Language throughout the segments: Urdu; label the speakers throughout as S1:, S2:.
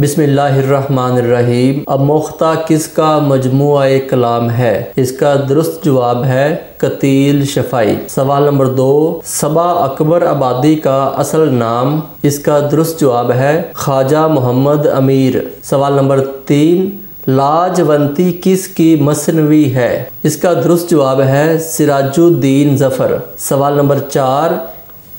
S1: بسم اللہ الرحمن الرحیم۔ اب مختہ کس کا مجموعہ کلام ہے؟ اس کا درست جواب ہے قتیل شفعی۔ سوال نمبر 2، صبا اکبر آبادی کا اصل نام؟ اس کا درست جواب ہے خواجہ محمد امیر۔ سوال نمبر 3، لاجونتی کس کی مثنوی ہے؟ اس کا درست جواب ہے سراج الدین ظفر۔ سوال نمبر 4،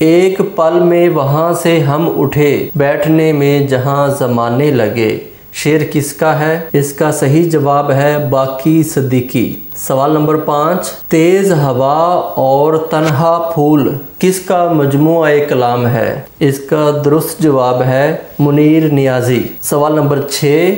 S1: ایک پل میں وہاں سے ہم اٹھے بیٹھنے میں جہاں زمانے لگے، شعر کس کا ہے؟ اس کا صحیح جواب ہے باقی صدیقی۔ سوال نمبر 5، تیز ہوا اور تنہا پھول کس کا مجموعہ کلام ہے؟ اس کا درست جواب ہے منیر نیازی۔ سوال نمبر 6،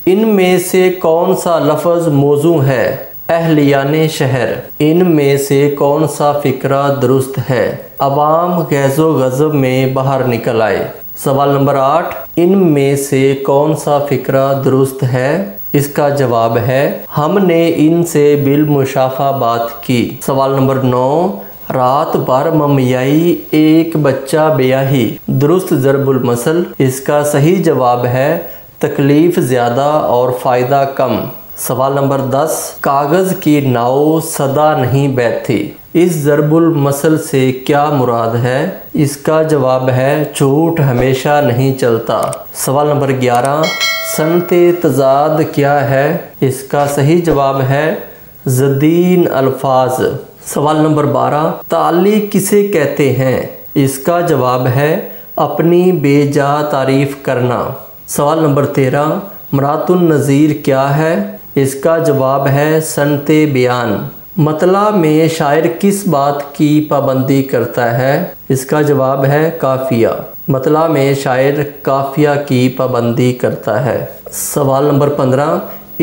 S1: ان میں سے کون سا لفظ موزوں ہے؟ اہلیان شہر۔ ان میں سے کون سا فقرہ درست ہے؟ عوام غیظ و غضب میں باہر نکل آئے۔ سوال نمبر 8، ان میں سے کون سا فقرہ درست ہے؟ اس کا جواب ہے ہم نے ان سے بالمشافہ بات کی۔ سوال نمبر 9، رات بھر ممیائی ایک بچہ بیاہی، درست ضرب المثل۔ اس کا صحیح جواب ہے تکلیف زیادہ اور فائدہ کم۔ سوال نمبر 10، کاغذ کی ناؤ صدا نہیں بیٹھی، اس ضرب المثل سے کیا مراد ہے؟ اس کا جواب ہے جھوٹ ہمیشہ نہیں چلتا۔ سوال نمبر 11، صنعت تضاد کیا ہے؟ اس کا صحیح جواب ہے ضدین الفاظ۔ سوال نمبر 12، تعلی کسے کہتے ہیں؟ اس کا جواب ہے اپنی بے جا تعریف کرنا۔ سوال نمبر 13، مرات النظیر کیا ہے؟ اس کا جواب ہے صنعت بیان۔ مطلع میں شاعر کس بات کی پابندی کرتا ہے؟ اس کا جواب ہے قافیہ۔ مطلع میں شاعر قافیہ کی پابندی کرتا ہے۔ سوال نمبر 15،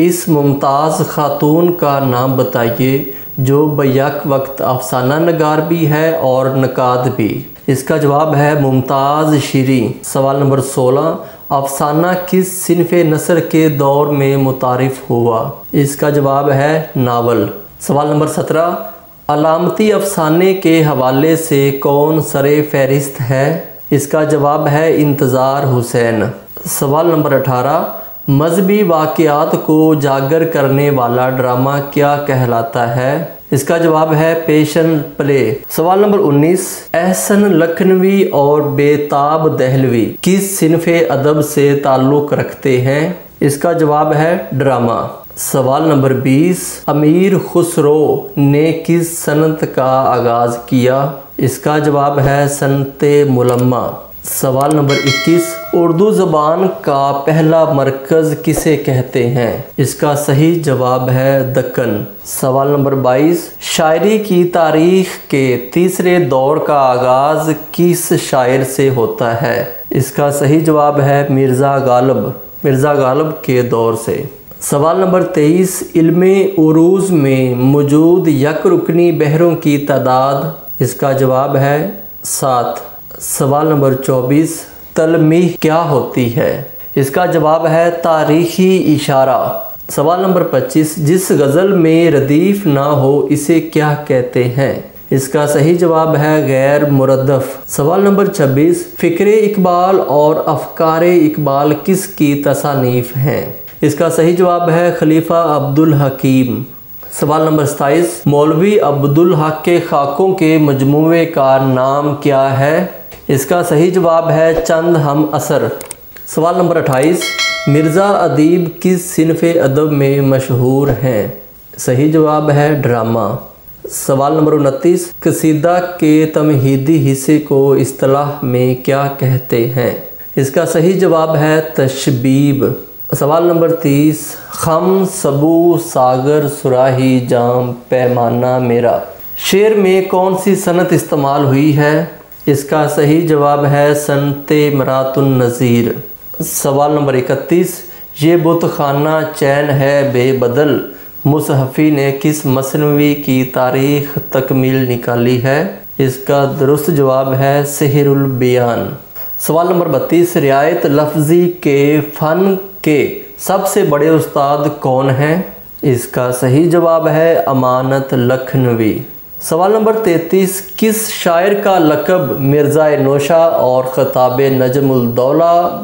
S1: اس ممتاز خاتون کا نام بتائیے جو بیک وقت افسانہ نگار بھی ہے اور نقاد بھی۔ اس کا جواب ہے ممتاز شیریں۔ سوال نمبر 16، افسانہ کس صنف نثر کے دور میں متعارف ہوا؟ اس کا جواب ہے ناول۔ سوال نمبر 17، علامتی افسانے کے حوالے سے کون سر فہرست ہے؟ اس کا جواب ہے انتظار حسین۔ سوال نمبر 18، مذہبی واقعات کو اجاگر کرنے والا ڈرامہ کیا کہلاتا ہے؟ اس کا جواب ہے پیشن پلے۔ سوال نمبر 19، احسن لکھنوی اور بیتاب دہلوی کس صنف ادب سے تعلق رکھتے ہیں؟ اس کا جواب ہے ڈرامہ۔ سوال نمبر 20، امیر خسرو نے کس صنعت کا آغاز کیا؟ اس کا جواب ہے صنعت ملمہ۔ سوال نمبر 21، اردو زبان کا پہلا مرکز کسے کہتے ہیں؟ اس کا صحیح جواب ہے دکن۔ سوال نمبر 22، شاعری کی تاریخ کے تیسرے دور کا آغاز کس شاعر سے ہوتا ہے؟ اس کا صحیح جواب ہے مرزا غالب کے دور سے۔ سوال نمبر 23، علم عروض میں موجود یک رکنی بحروں کی تعداد؟ اس کا جواب ہے 7۔ سوال نمبر 24، تلمیح کیا ہوتی ہے؟ اس کا جواب ہے تاریخی اشارہ۔ سوال نمبر 25، جس غزل میں ردیف نہ ہو اسے کیا کہتے ہیں؟ اس کا صحیح جواب ہے غیر مردف۔ سوال نمبر 26، فکر اقبال اور افکار اقبال کس کی تصانیف ہیں؟ اس کا صحیح جواب ہے خلیفہ عبدالحکیم۔ سوال نمبر 27، مولوی عبدالحق کے خاکوں کے مجموعے کا نام کیا ہے؟ اس کا صحیح جواب ہے چند ہم اثر۔ سوال نمبر 28، مرزا ادیب کس صنف ادب میں مشہور ہیں؟ صحیح جواب ہے ڈرامہ۔ سوال نمبر 29، قصیدہ کے تمہیدی حصے کو اصطلاح میں کیا کہتے ہیں؟ اس کا صحیح جواب ہے تشبیب۔ سوال نمبر 30، خم سبو ساگر سراہی جام پیمانہ میرا، شعر میں کون سی صنعت استعمال ہوئی ہے؟ اس کا صحیح جواب ہے صنعت مرات النظیر۔ سوال نمبر 31، یہ بت خانہ چین ہے بے بدل، مصحفی نے کس مثنوی کی تاریخ تکمیل نکالی ہے؟ اس کا درست جواب ہے سحر البیان۔ سوال نمبر 32، رعایت لفظی کے فن کے سب سے بڑے استاد کون ہیں؟ اس کا صحیح جواب ہے امانت لکھنوی۔ سوال نمبر 33، کس شاعر کا لقب مرزا نوشہ اور خطاب نجم الدولہ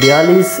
S1: 42,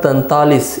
S1: 43,